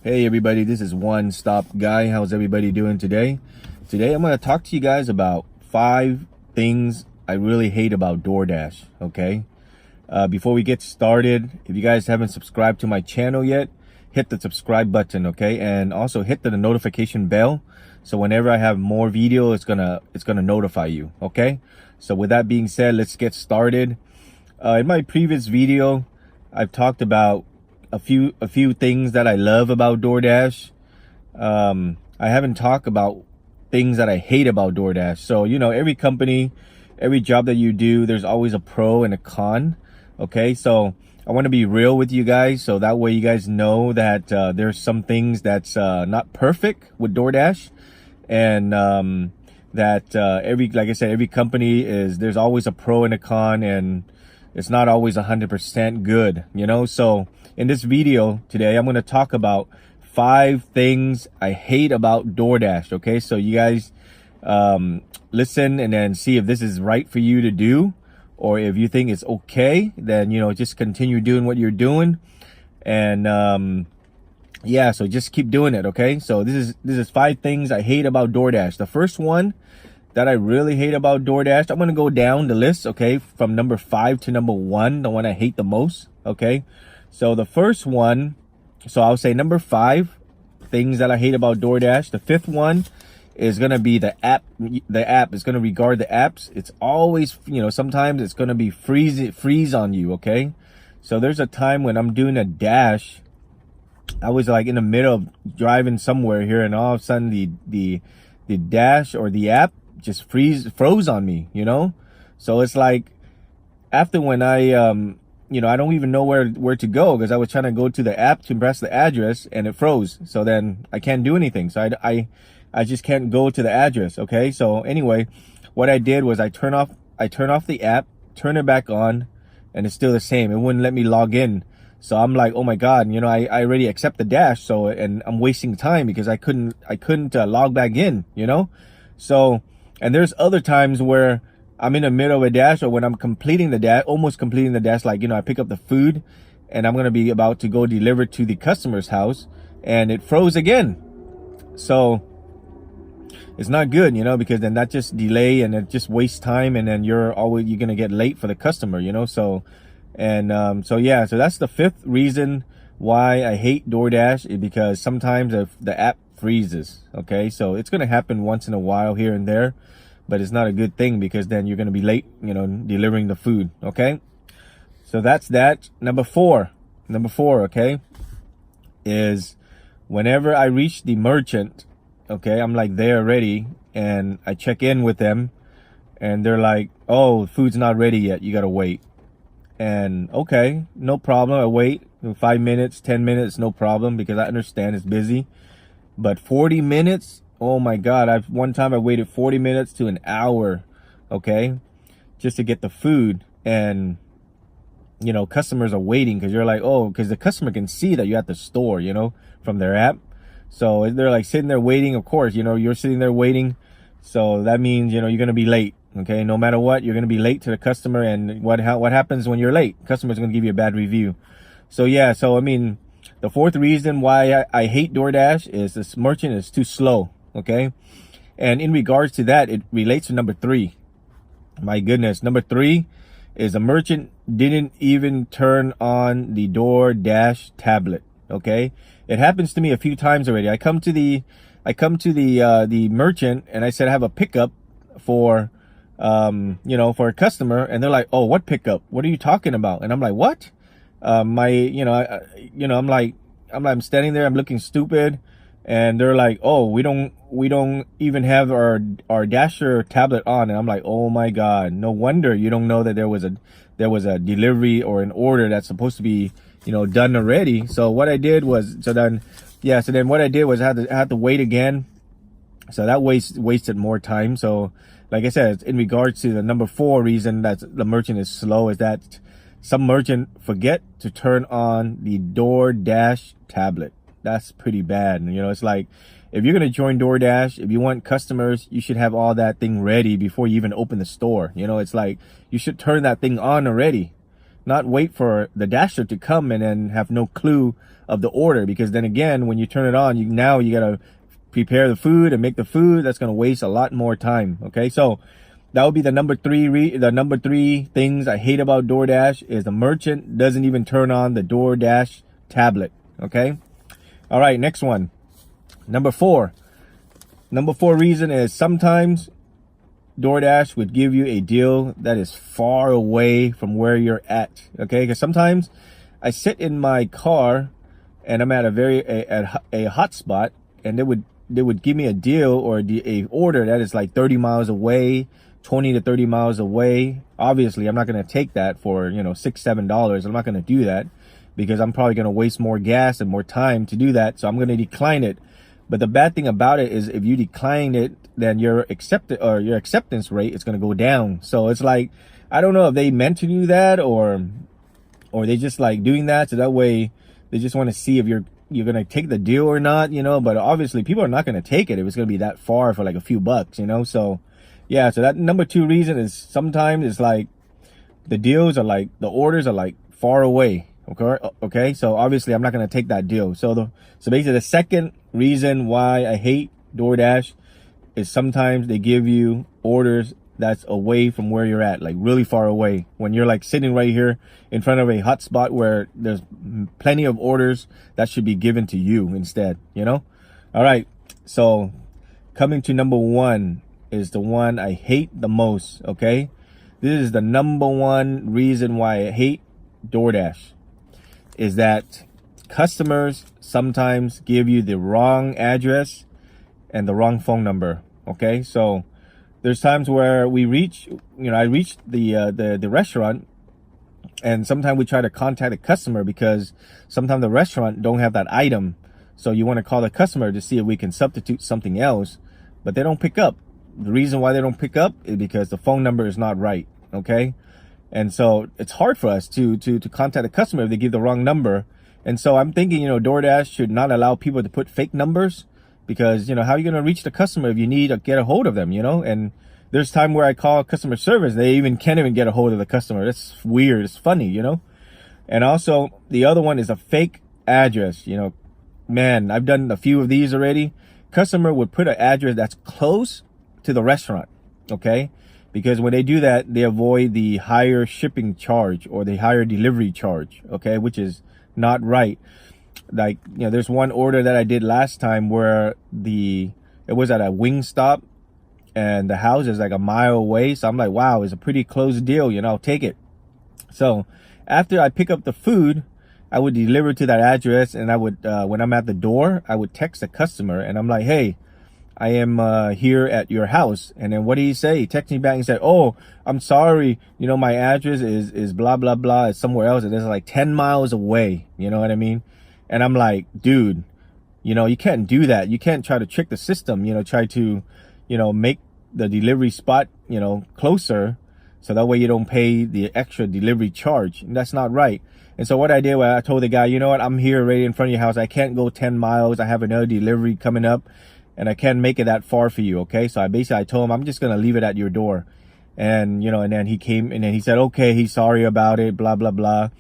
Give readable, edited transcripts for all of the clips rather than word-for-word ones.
Hey everybody, this is One Stop Guy. How's everybody doing today? Today I'm going to talk to you guys about 5 things I really hate about Doordash, okay? Before we get started, if you guys haven't subscribed to my channel yet, hit the subscribe button, okay? And also hit the notification bell so whenever I have more video, it's gonna notify you, okay? So with that being said, let's get started. In my previous video, I've talked about a few things that I love about Doordash. I haven't talked about things that I hate about Doordash. So, you know, every company, every job that you do, there's always a pro and a con. Okay, so I want to be real with you guys, so that way you guys know that there's some things that's not perfect with Doordash, and that like I said, every company there's always a pro and a con, and it's not always 100% good, you know. So in this video today, I'm going to talk about 5 things I hate about Doordash. Okay, so you guys listen and then see if this is right for you to do, or if you think it's okay, then, you know, just continue doing what you're doing. And yeah, so just keep doing it. Okay, so this is 5 things I hate about Doordash. The first one that I really hate about Doordash, I'm going to go down the list, okay, from number 5 to number 1, the one I hate the most. Okay, so the first one, so I'll say number 5 things that I hate about DoorDash. The 5th one is going to be the app. The app is going to regard the apps. It's always, you know, sometimes it's going to be freeze on you. Okay, so there's a time when I'm doing a dash, I was like in the middle of driving somewhere here, and all of a sudden the dash or the app just froze on me, you know. So it's like, after when I you know, I don't even know where to go, because I was trying to go to the app to press the address and it froze. So then I can't do anything. So I just can't go to the address. Okay, so anyway, what I did was I turn off the app, turn it back on, and it's still the same. It wouldn't let me log in. So I'm like, oh my God, you know, I already accept the dash, so, and I'm wasting time because I couldn't log back in, you know. So, and there's other times where I'm in the middle of a dash, or when I'm completing the dash, almost completing the dash, like, you know, I pick up the food and I'm going to be about to go deliver to the customer's house, and it froze again. So it's not good, you know, because then that just delay and it just wastes time, and then you're going to get late for the customer, you know. So, and so yeah, so that's the 5th reason why I hate DoorDash, is because sometimes the app freezes. Okay, so it's going to happen once in a while here and there, but it's not a good thing, because then you're going to be late, you know, delivering the food. Okay, so that's that. Number 4, okay, is whenever I reach the merchant, okay, I'm like there already, and I check in with them, and they're like, oh, food's not ready yet, you got to wait. And okay, no problem, I wait 5 minutes, 10 minutes, no problem, because I understand it's busy. But 40 minutes, oh my God, one time I waited 40 minutes to an hour, okay, just to get the food. And, you know, customers are waiting, because you're like, oh, because the customer can see that you're at the store, you know, from their app. So they're like sitting there waiting. Of course, you know, you're sitting there waiting, so that means, you know, you're going to be late. Okay, no matter what, you're going to be late to the customer. And what happens when you're late? Customer's going to give you a bad review. So yeah, so I mean, the 4th reason why I hate DoorDash is this merchant is too slow. Okay, and in regards to that, it relates to number 3. My goodness, number 3 is a merchant didn't even turn on the DoorDash tablet. Okay, it happens to me a few times already. I come to the merchant, and I said I have a pickup for you know, for a customer, and they're like, oh, what pickup? What are you talking about? And I'm like, what? I'm standing there, I'm looking stupid, and they're like, oh, we don't even have our Dasher tablet on. And I'm like, oh my God, no wonder you don't know that there was a delivery or an order that's supposed to be, you know, done already. So what I did was, so then what I did was I had to wait again. So that wasted more time. So like I said, in regards to the number 4 reason that the merchant is slow, is that some merchant forget to turn on the DoorDash tablet. That's pretty bad. You know, it's like, if you're going to join DoorDash, if you want customers, you should have all that thing ready before you even open the store. You know, it's like, you should turn that thing on already, not wait for the Dasher to come and then have no clue of the order, because then again, when you turn it on, you got to prepare the food and make the food. That's going to waste a lot more time. Okay, so that would be the number three things I hate about DoorDash is the merchant doesn't even turn on the DoorDash tablet. Okay, all right, next one. Number four reason is sometimes DoorDash would give you a deal that is far away from where you're at. Okay, because sometimes I sit in my car and I'm at a hot spot, and they would give me a deal or a order that is like 30 miles away, 20 to 30 miles away. Obviously, I'm not going to take that for, $6-7. I'm not going to do that because I'm probably going to waste more gas and more time to do that. So I'm going to decline it. But the bad thing about it is if you decline it, then your acceptance rate is going to go down. So it's like, I don't know if they meant to do that or they just like doing that so that way they just want to see if you're going to take the deal or not, but obviously people are not going to take it if it's going to be that far for like a few bucks, so yeah. So that number two reason is sometimes it's like the deals are like, the orders are like far away. Okay, so obviously I'm not going to take that deal. So basically the second reason why I hate DoorDash is sometimes they give you orders that's away from where you're at, like really far away, when you're like sitting right here in front of a hot spot where there's plenty of orders that should be given to you instead, all right, so coming to number one is the one I hate the most. Okay, this is the number one reason why I hate DoorDash is that customers sometimes give you the wrong address and the wrong phone number. Okay, so there's times where I reach the restaurant, and sometimes we try to contact the customer because sometimes the restaurant don't have that item. So you want to call the customer to see if we can substitute something else, but they don't pick up. The reason why they don't pick up is because the phone number is not right. Okay, and so it's hard for us to contact the customer if they give the wrong number. And so I'm thinking, DoorDash should not allow people to put fake numbers, because, how are you going to reach the customer if you need to get a hold of them, And there's time where I call customer service, they can't even get a hold of the customer. That's weird. It's funny, And also the other one is a fake address. Man, I've done a few of these already. Customer would put an address that's close to the restaurant. Okay, because when they do that, they avoid the higher shipping charge or the higher delivery charge. Okay, which is not right. Like, there's one order that I did last time where it was at a wing stop and the house is like a mile away. So I'm like, wow, it's a pretty close deal, I'll take it. So after I pick up the food, I would deliver to that address, and I would, when I'm at the door, I would text the customer and I'm like, hey, I am here at your house. And then what did he say? He texted me back and said, oh, I'm sorry, my address is blah, blah, blah. It's somewhere else. It is like 10 miles away. You know what I mean? And I'm like, dude, you can't do that. You can't try to trick the system, try to, make the delivery spot, closer. So that way you don't pay the extra delivery charge. And that's not right. And so what I did was I told the guy, you know what? I'm here right in front of your house. I can't go 10 miles. I have another delivery coming up, and I can't make it that far for you. Okay. So I told him, I'm just going to leave it at your door. And, and then he came and then he said, okay, he's sorry about it, blah, blah, blah.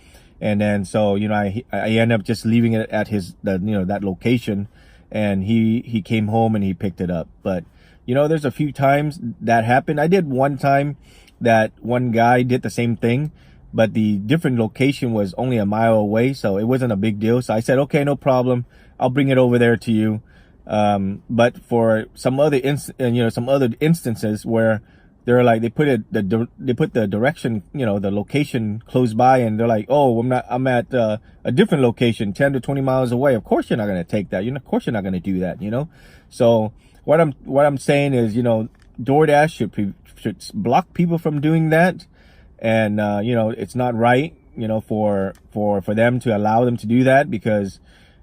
And then, so, I ended up just leaving it at that location, and he came home and he picked it up. But, there's a few times that happened. I did one time that one guy did the same thing, but the different location was only a mile away. So it wasn't a big deal. So I said, okay, no problem. I'll bring it over there to you. But for some other instances where they're like, they put the direction, the location close by, and they're like, oh, I'm at a different location 10 to 20 miles away. Of course you're not going to take that. Of course you're not going to do that, So what I'm saying is, DoorDash should block people from doing that. And, it's not right, for them to allow them to do that, because,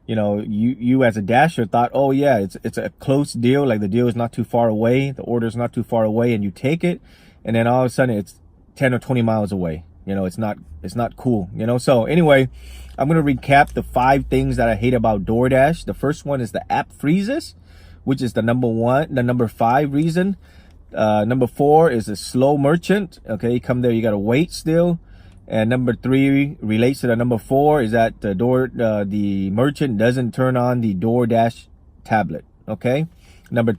you as a dasher thought, oh yeah, it's a close deal. Like the deal is not too far away. The order is not too far away, and you take it. And then all of a sudden it's 10 or 20 miles away. It's not cool, So anyway, I'm going to recap the 5 things that I hate about DoorDash. The first one is the app freezes, which is the number 5 reason. Number 4 is a slow merchant. Okay, you come there, you got to wait still. And number 3 relates to the number 4 is that the merchant doesn't turn on the Doordash tablet. Okay. Number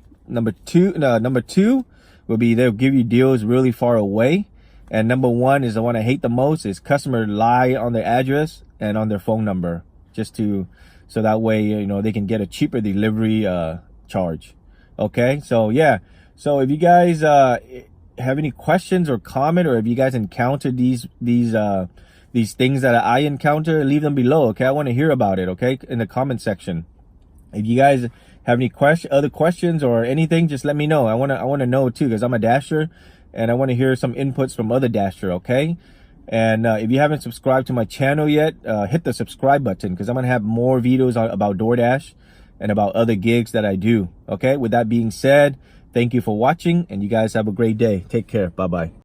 2 will be they'll give you deals really far away. And number 1 is the one I hate the most is customer lie on their address and on their phone number so that way they can get a cheaper delivery charge. Okay, so yeah, so if you guys have any questions or comment, or if you guys encountered these things that I encounter, leave them below. Okay, I want to hear about it. Okay, in the comment section. If you guys have any other questions or anything, just let me know. I want to know too, because I'm a Dasher and I want to hear some inputs from other Dasher. Okay. And if you haven't subscribed to my channel yet, hit the subscribe button, because I'm going to have more videos about DoorDash and about other gigs that I do. Okay. With that being said, thank you for watching, and you guys have a great day. Take care. Bye-bye.